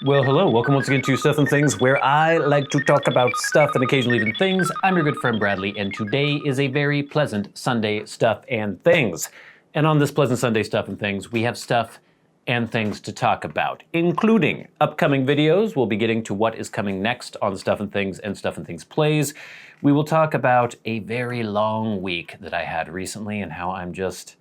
Well, hello. Welcome once again to Stuff and Things, where I like to talk about stuff and occasionally even things. I'm your good friend Bradley, and today is a very pleasant Sunday Stuff and Things. And on this pleasant Sunday Stuff and Things, we have stuff and things to talk about, including upcoming videos. We'll be getting to what is coming next on Stuff and Things and Stuff and Things Plays. We will talk about a very long week that I had recently and how I'm just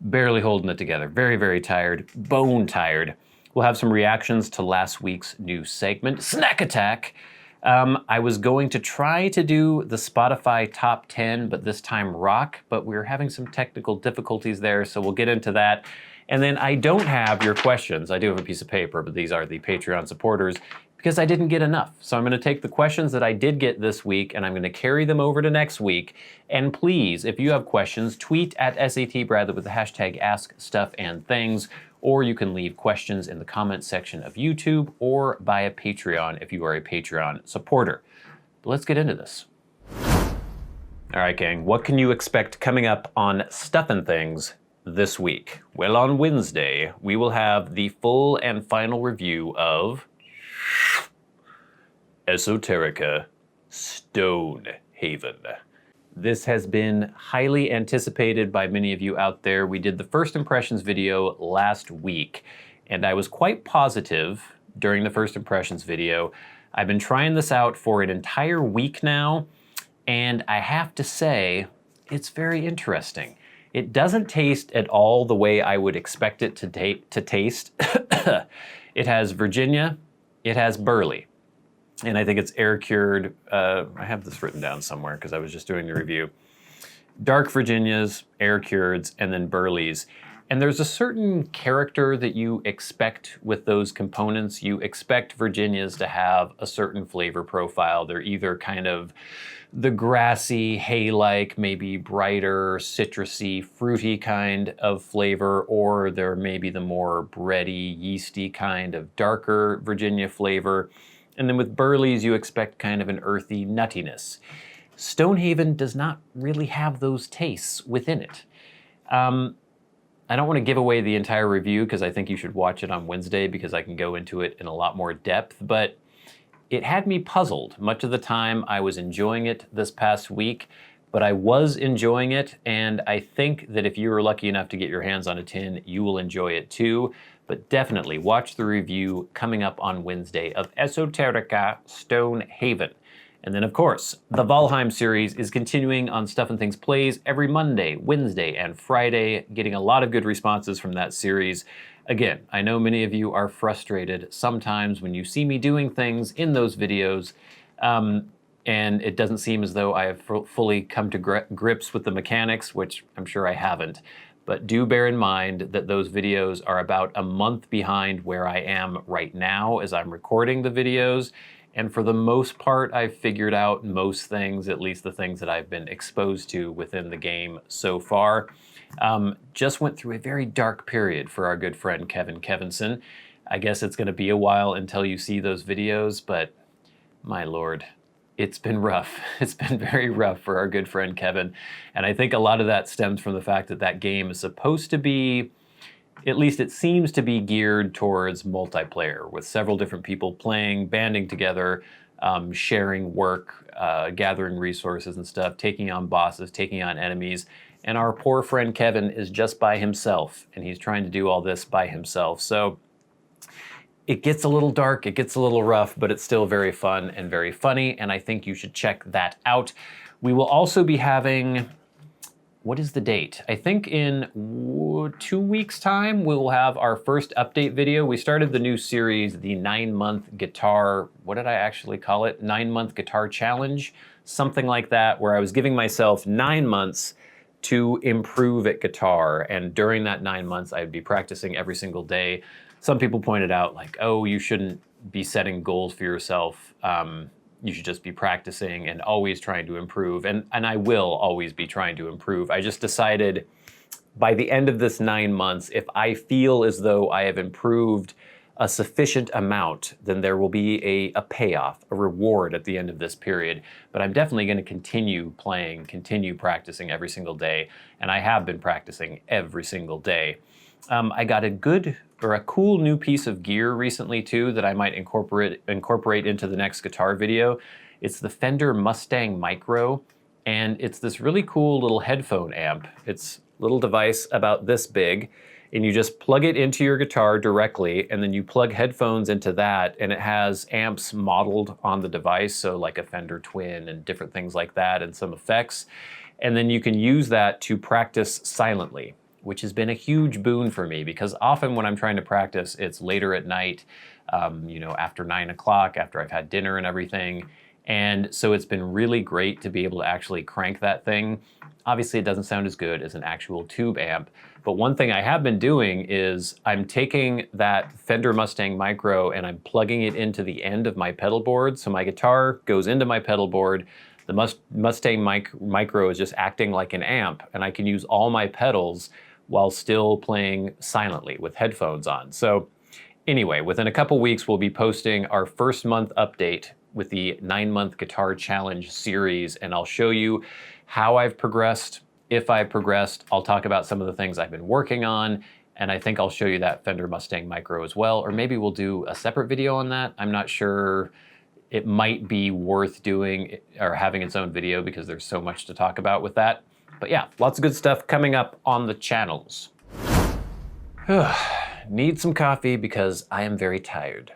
barely holding it together. Very, very tired, bone tired. We'll have some reactions to last week's new segment, Snack Attack. I was going to try to do the Spotify top 10, but this time rock, but we're having some technical difficulties there, so we'll get into that. And then I don't have your questions. I do have a piece of paper, but these are the Patreon supporters, because I didn't get enough. So I'm gonna take the questions that I did get this week, and I'm gonna carry them over to next week. And please, if you have questions, tweet at SATBradley with the hashtag askstuffandthings, or you can leave questions in the comments section of YouTube or via Patreon if you are a Patreon supporter. But let's get into this. All right, gang, what can you expect coming up on Stuff and Things this week? Well, on Wednesday, we will have the full and final review of Esoterica Stonehaven. This has been highly anticipated by many of you out there. We did the first impressions video last week, and I was quite positive during the first impressions video. I've been trying this out for an entire week now, and I have to say, it's very interesting. It doesn't taste at all the way I would expect it to taste. It has Virginia, it has Burley. And I think it's air-cured. I have this written down somewhere because I was just doing the review. Dark Virginias, air-cureds, and then Burleys. And there's a certain character that you expect with those components. You expect Virginias to have a certain flavor profile. They're either kind of the grassy, hay-like, maybe brighter, citrusy, fruity kind of flavor, or they're maybe the more bready, yeasty kind of darker Virginia flavor. And then with Burleys, you expect kind of an earthy nuttiness. Stonehaven does not really have those tastes within it. I don't want to give away the entire review because I think you should watch it on Wednesday because I can go into it in a lot more depth, but it had me puzzled. Much of the time I was enjoying it this past week, but I was enjoying it, and I think that if you were lucky enough to get your hands on a tin, you will enjoy it too. But definitely watch the review coming up on Wednesday of Esoterica Stonehaven. And then, of course, the Valheim series is continuing on Stuff and Things Plays every Monday, Wednesday, and Friday, getting a lot of good responses from that series. Again, I know many of you are frustrated sometimes when you see me doing things in those videos, and it doesn't seem as though I have fully come to grips with the mechanics, which I'm sure I haven't. But do bear in mind that those videos are about a month behind where I am right now as I'm recording the videos. And for the most part, I've figured out most things, at least the things that I've been exposed to within the game so far. Just went through a very dark period for our good friend Kevin Kevinson. I guess it's gonna be a while until you see those videos, but my Lord. It's been rough. It's been very rough for our good friend Kevin. And I think a lot of that stems from the fact that that game is supposed to be, at least it seems to be geared towards multiplayer with several different people playing, banding together, sharing work, gathering resources and stuff, taking on bosses, taking on enemies. And our poor friend Kevin is just by himself, and he's trying to do all this by himself. So it gets a little dark, it gets a little rough, but it's still very fun and very funny, and I think you should check that out. We will also be having, what is the date? I think in 2 weeks' time, we will have our first update video. We started the new series, the 9-month guitar, what did I actually call it? 9-month guitar challenge, something like that, where I was giving myself 9 months to improve at guitar, and during that 9 months, I'd be practicing every single day. Some people pointed out, like, oh, you shouldn't be setting goals for yourself. You should just be practicing and always trying to improve. And I will always be trying to improve. I just decided by the end of this 9 months, if I feel as though I have improved a sufficient amount, then there will be a payoff, a reward at the end of this period. But I'm definitely going to continue playing, continue practicing every single day. And I have been practicing every single day. I got a good or a cool new piece of gear recently too that I might incorporate into the next guitar video. It's the Fender Mustang Micro, and it's this really cool little headphone amp. It's a little device about this big, and you just plug it into your guitar directly, and then you plug headphones into that, and it has amps modeled on the device, so like a Fender Twin and different things like that, and some effects. And then you can use that to practice silently, which has been a huge boon for me, because often when I'm trying to practice, it's later at night, after 9 o'clock, after I've had dinner and everything. And so it's been really great to be able to actually crank that thing. Obviously, it doesn't sound as good as an actual tube amp, but one thing I have been doing is I'm taking that Fender Mustang Micro and I'm plugging it into the end of my pedal board. So my guitar goes into my pedal board. The Mustang Micro is just acting like an amp, and I can use all my pedals while still playing silently with headphones on. So anyway, within a couple weeks, we'll be posting our first month update with the 9-month guitar challenge series, and I'll show you how I've progressed, if I've progressed. I'll talk about some of the things I've been working on, and I think I'll show you that Fender Mustang Micro as well, or maybe we'll do a separate video on that. I'm not sure. It might be worth doing or having its own video because there's so much to talk about with that. But yeah, lots of good stuff coming up on the channels. Need some coffee because I am very tired.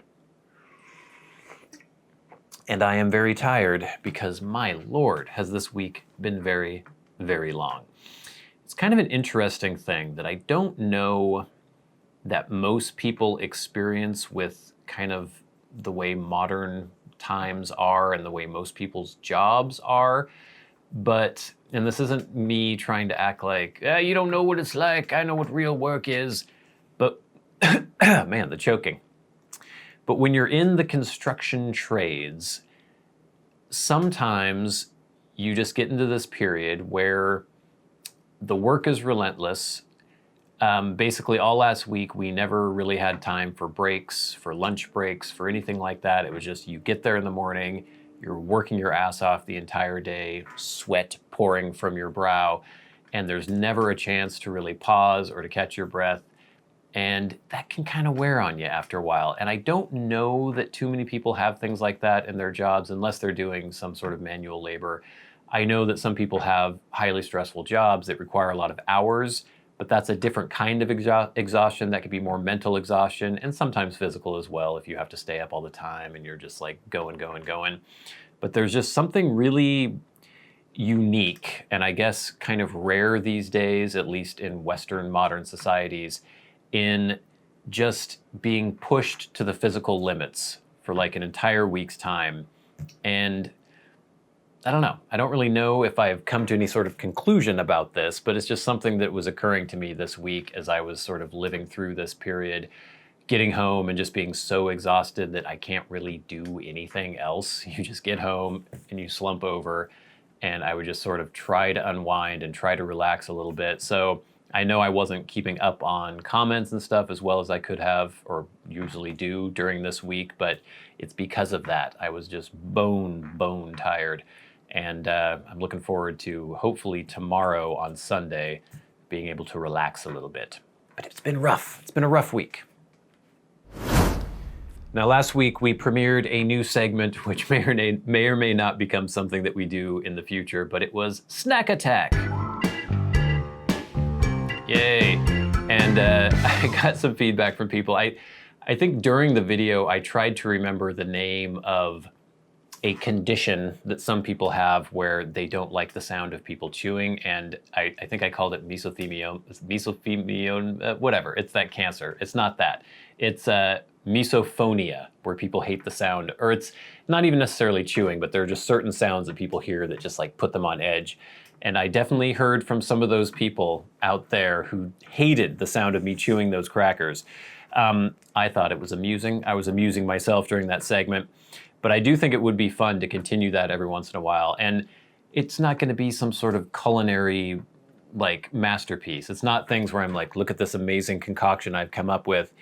And I am very tired because, my Lord, has this week been very, very long. It's kind of an interesting thing that I don't know that most people experience with kind of the way modern times are and the way most people's jobs are. But, and this isn't me trying to act like, you don't know what it's like, I know what real work is. But, man, the choking. But when you're in the construction trades, sometimes you just get into this period where the work is relentless. Basically all last week, we never really had time for breaks, for lunch breaks, for anything like that. It was just, you get there in the morning, you're working your ass off the entire day, sweat pouring from your brow, and there's never a chance to really pause or to catch your breath. And that can kind of wear on you after a while. And I don't know that too many people have things like that in their jobs unless they're doing some sort of manual labor. I know that some people have highly stressful jobs that require a lot of hours, but that's a different kind of exhaustion. That could be more mental exhaustion and sometimes physical as well if you have to stay up all the time and you're just like going. But there's just something really unique and I guess kind of rare these days, at least in Western modern societies, in just being pushed to the physical limits for like an entire week's time. And I don't know. I don't really know if I've come to any sort of conclusion about this, but it's just something that was occurring to me this week as I was sort of living through this period, getting home and just being so exhausted that I can't really do anything else. You just get home and you slump over, and I would just sort of try to unwind and try to relax a little bit. So I know I wasn't keeping up on comments and stuff as well as I could have or usually do during this week, but it's because of that. I was just bone tired. And I'm looking forward to hopefully tomorrow on Sunday being able to relax a little bit. But it's been rough. It's been a rough week. Now, last week we premiered a new segment which may or may not become something that we do in the future, but it was Snack Attack. Yay. And I got some feedback from people. I think during the video I tried to remember the name of a condition that some people have where they don't like the sound of people chewing, and I think I called it mesothelioma, whatever. It's that cancer. It's not that. It's misophonia, where people hate the sound, or it's not even necessarily chewing, but there are just certain sounds that people hear that just like put them on edge. And I definitely heard from some of those people out there who hated the sound of me chewing those crackers. I thought it was amusing. I was amusing myself during that segment. But I do think it would be fun to continue that every once in a while. And it's not going to be some sort of culinary like masterpiece. It's not things where I'm like, look at this amazing concoction I've come up with.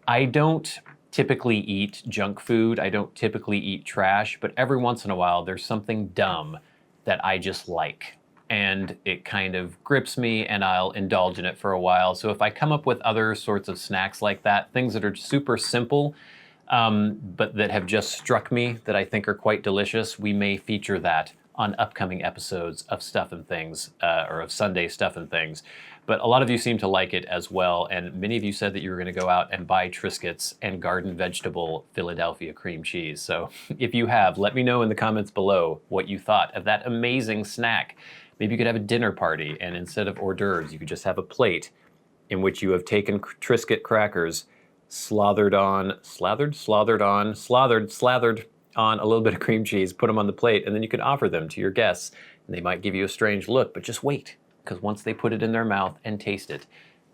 I don't typically eat junk food. I don't typically eat trash. But every once in a while, there's something dumb that I just like. and it kind of grips me and I'll indulge in it for a while. So if I come up with other sorts of snacks like that, things that are super simple, but that have just struck me that I think are quite delicious, we may feature that on upcoming episodes of Stuff and Things, or of Sunday Stuff and Things. But a lot of you seem to like it as well, and many of you said that you were going to go out and buy Triscuits and garden vegetable Philadelphia cream cheese. So if you have, let me know in the comments below what you thought of that amazing snack. Maybe you could have a dinner party, and instead of hors d'oeuvres, you could just have a plate in which you have taken Triscuit crackers, slathered on a little bit of cream cheese, put them on the plate, and then you could offer them to your guests. And they might give you a strange look, but just wait, because once they put it in their mouth and taste it,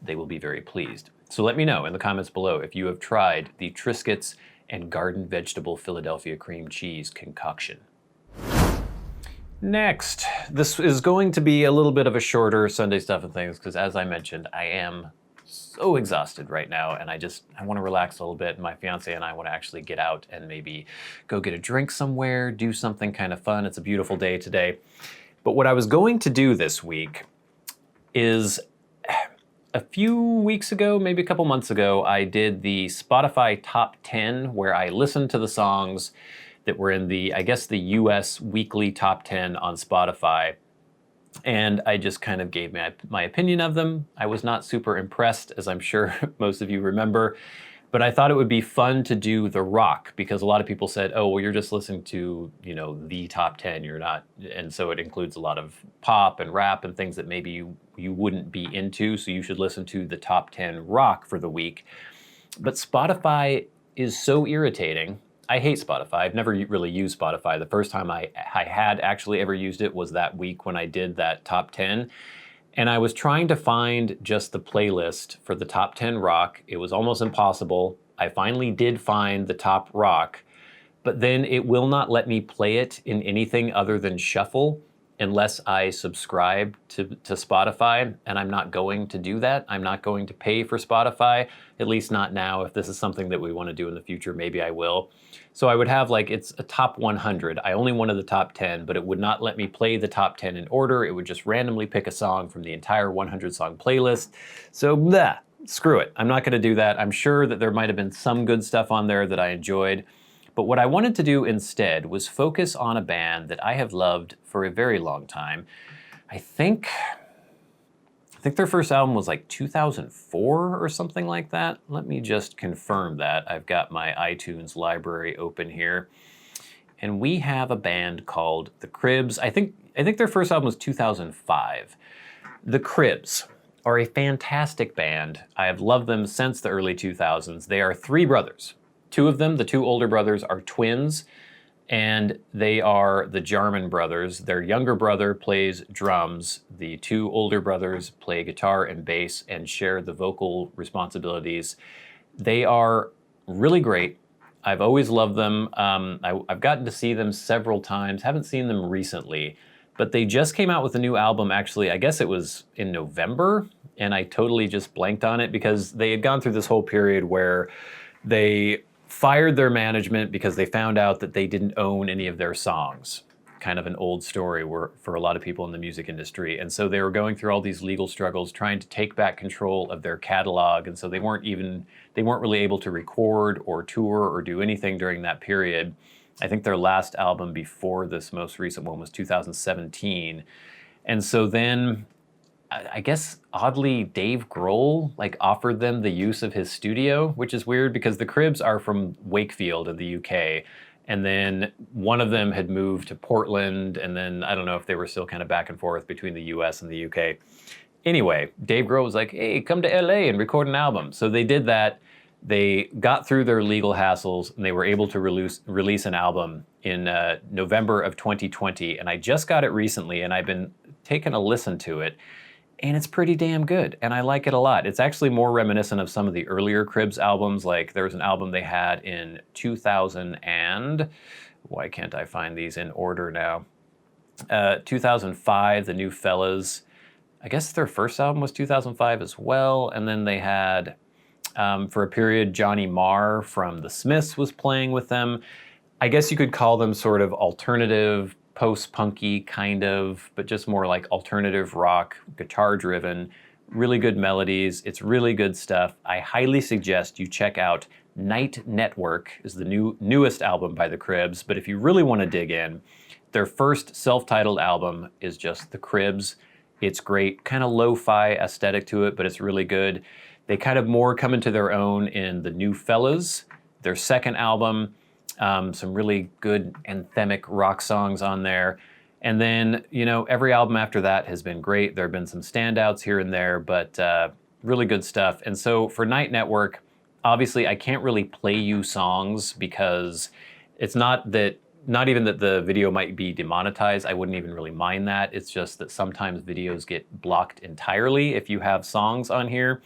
they will be very pleased. So let me know in the comments below if you have tried the Triscuits and garden vegetable Philadelphia cream cheese concoction. Next, this is going to be a little bit of a shorter Sunday Stuff and Things, because as I mentioned, I am so exhausted right now, and I want to relax a little bit. My fiance and I want to actually get out and maybe go get a drink somewhere, do something kind of fun. It's a beautiful day today. But what I was going to do this week is, a few weeks ago, maybe a couple months ago, I did the Spotify Top 10, where I listened to the songs that were in the, I guess, the US weekly Top 10 on Spotify. And I just kind of gave my opinion of them. I was not super impressed, as I'm sure most of you remember, but I thought it would be fun to do the rock, because a lot of people said, oh, well, you're just listening to, the top 10, you're not, and so it includes a lot of pop and rap and things that maybe you wouldn't be into, so you should listen to the top 10 rock for the week. But Spotify is so irritating. I hate Spotify. I've never really used Spotify. The first time I had actually ever used it was that week when I did that top 10. And I was trying to find just the playlist for the top 10 rock. It was almost impossible. I finally did find the top rock, but then it will not let me play it in anything other than shuffle unless I subscribe to Spotify, and I'm not going to do that. I'm not going to pay for Spotify, at least not now. If this is something that we want to do in the future, maybe I will. So I would have, like, it's a top 100. I only wanted the top 10, but it would not let me play the top 10 in order. It would just randomly pick a song from the entire 100 song playlist. So blah, screw it. I'm not going to do that. I'm sure that there might have been some good stuff on there that I enjoyed. But what I wanted to do instead was focus on a band that I have loved for a very long time. I think their first album was like 2004 or something like that. Let me just confirm that. I've got my iTunes library open here. And we have a band called The Cribs. I think their first album was 2005. The Cribs are a fantastic band. I have loved them since the early 2000s. They are three brothers. Two of them, the two older brothers, are twins, and they are the Jarman brothers. Their younger brother plays drums. The two older brothers play guitar and bass and share the vocal responsibilities. They are really great. I've always loved them. I've gotten to see them several times. Haven't seen them recently, but they just came out with a new album, actually. I guess it was in November, and I totally just blanked on it because they had gone through this whole period where they fired their management because they found out that they didn't own any of their songs. Kind of an old story for a lot of people in the music industry. And so they were going through all these legal struggles, trying to take back control of their catalog. And so they weren't really able to record or tour or do anything during that period. I think their last album before this most recent one was 2017. And so then, I guess, oddly, Dave Grohl offered them the use of his studio, which is weird because the Cribs are from Wakefield in the UK. And then one of them had moved to Portland, and then I don't know if they were still kind of back and forth between the US and the UK. Anyway, Dave Grohl was like, hey, come to LA and record an album. So they did that. They got through their legal hassles, and they were able to release an album in November of 2020. And I just got it recently, and I've been taking a listen to it. And it's pretty damn good, and I like it a lot. It's actually more reminiscent of some of the earlier Cribs albums. Like, there was an album they had in 2000 and... Why can't I find these in order now? 2005, The New Fellas. I guess their first album was 2005 as well. And then they had, for a period, Johnny Marr from The Smiths was playing with them. I guess you could call them sort of alternative post-punky kind of, but just more like alternative rock, guitar-driven, really good melodies. It's really good stuff. I highly suggest you check out Night Network, is the newest album by the Cribs, but if you really want to dig in, their first self-titled album is just the Cribs. It's great, kind of lo-fi aesthetic to it, but it's really good. They kind of more come into their own in the New Fellas, their second album. Some really good anthemic rock songs on there. And then, you know, every album after that has been great. There have been some standouts here and there, but really good stuff. And so for Night Network, obviously I can't really play you songs because it's not even that the video might be demonetized. I wouldn't even really mind that. It's just that sometimes videos get blocked entirely if you have songs on here.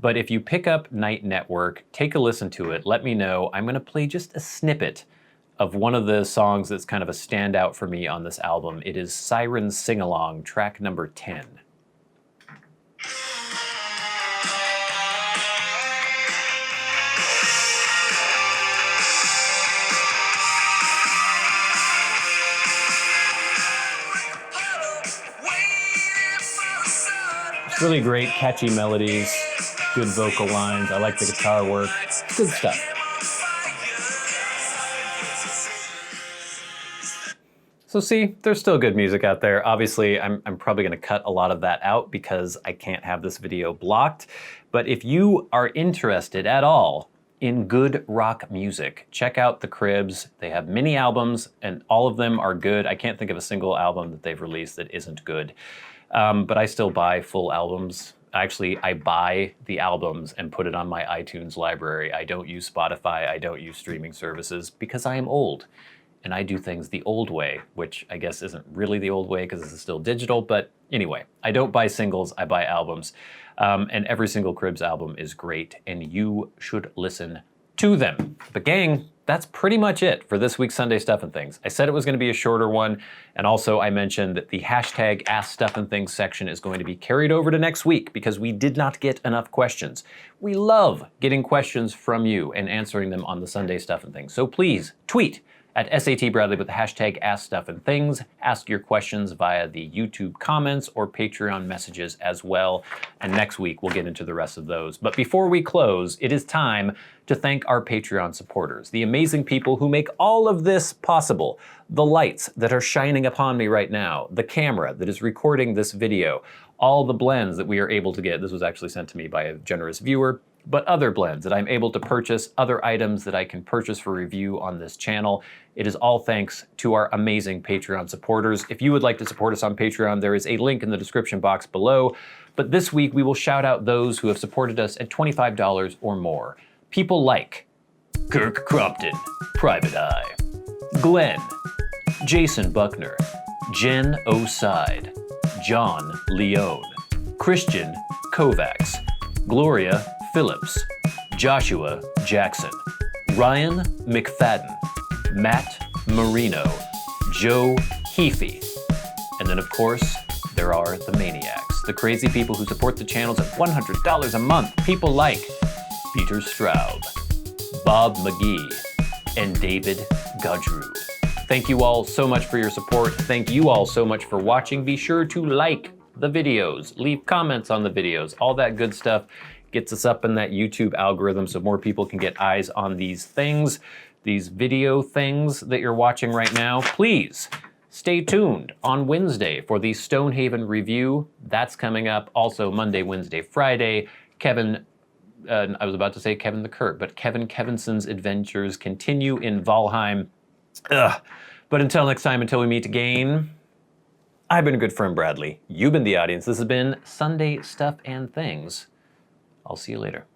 But if you pick up Night Network, take a listen to it, let me know. I'm gonna play just a snippet of one of the songs that's kind of a standout for me on this album. It is Siren Sing-Along, track number 10. Really great, catchy melodies, good vocal lines. I like the guitar work. It's good stuff. So see, there's still good music out there. Obviously, I'm probably gonna cut a lot of that out because I can't have this video blocked. But if you are interested at all in good rock music, check out the Cribs. They have mini albums and all of them are good. I can't think of a single album that they've released that isn't good. But I still buy full albums. Actually, I buy the albums and put it on my iTunes library. I don't use Spotify, I don't use streaming services because I am old and I do things the old way, which I guess isn't really the old way because this is still digital, but anyway, I don't buy singles, I buy albums. And every single Cribs album is great and you should listen to them. But gang, that's pretty much it for this week's Sunday Stuff and Things. I said it was going to be a shorter one, and also I mentioned that the hashtag askstuffandthings section is going to be carried over to next week because we did not get enough questions. We love getting questions from you and answering them on the Sunday Stuff and Things. So please tweet at SAT Bradley with the hashtag askstuffandthings. Ask your questions via the YouTube comments or Patreon messages as well. And next week we'll get into the rest of those. But before we close, it is time to thank our Patreon supporters, the amazing people who make all of this possible. The lights that are shining upon me right now, the camera that is recording this video, all the blends that we are able to get. This was actually sent to me by a generous viewer. But other blends that I'm able to purchase, other items that I can purchase for review on this channel. It is all thanks to our amazing Patreon supporters. If you would like to support us on Patreon, there is a link in the description box below. But this week we will shout out those who have supported us at $25 or more. People like Kirk Crompton, Private Eye, Glenn, Jason Buckner, Jen O'Side, John Leone, Krisztian Kovacs, Gloria Phillips, Joshua Jackson, Ryan McFadin, Matt Marino, Joe Heaphy, and then of course there are the Maniacs, the crazy people who support the channels at $100 a month. People like Peter Straub, Bob Magee, and David Gaudreau. Thank you all so much for your support. Thank you all so much for watching. Be sure to like the videos, leave comments on the videos, all that good stuff. Gets us up in that YouTube algorithm so more people can get eyes on these things, these video things that you're watching right now. Please stay tuned on Wednesday for the Stonehaven review. That's coming up. Also Monday, Wednesday, Friday. I was about to say Kevin the Kirk, but Kevin Kevinson's adventures continue in Valheim. But until next time, until we meet again, I've been a good friend Bradley. You've been the audience. This has been Sunday Stuff and Things. I'll see you later.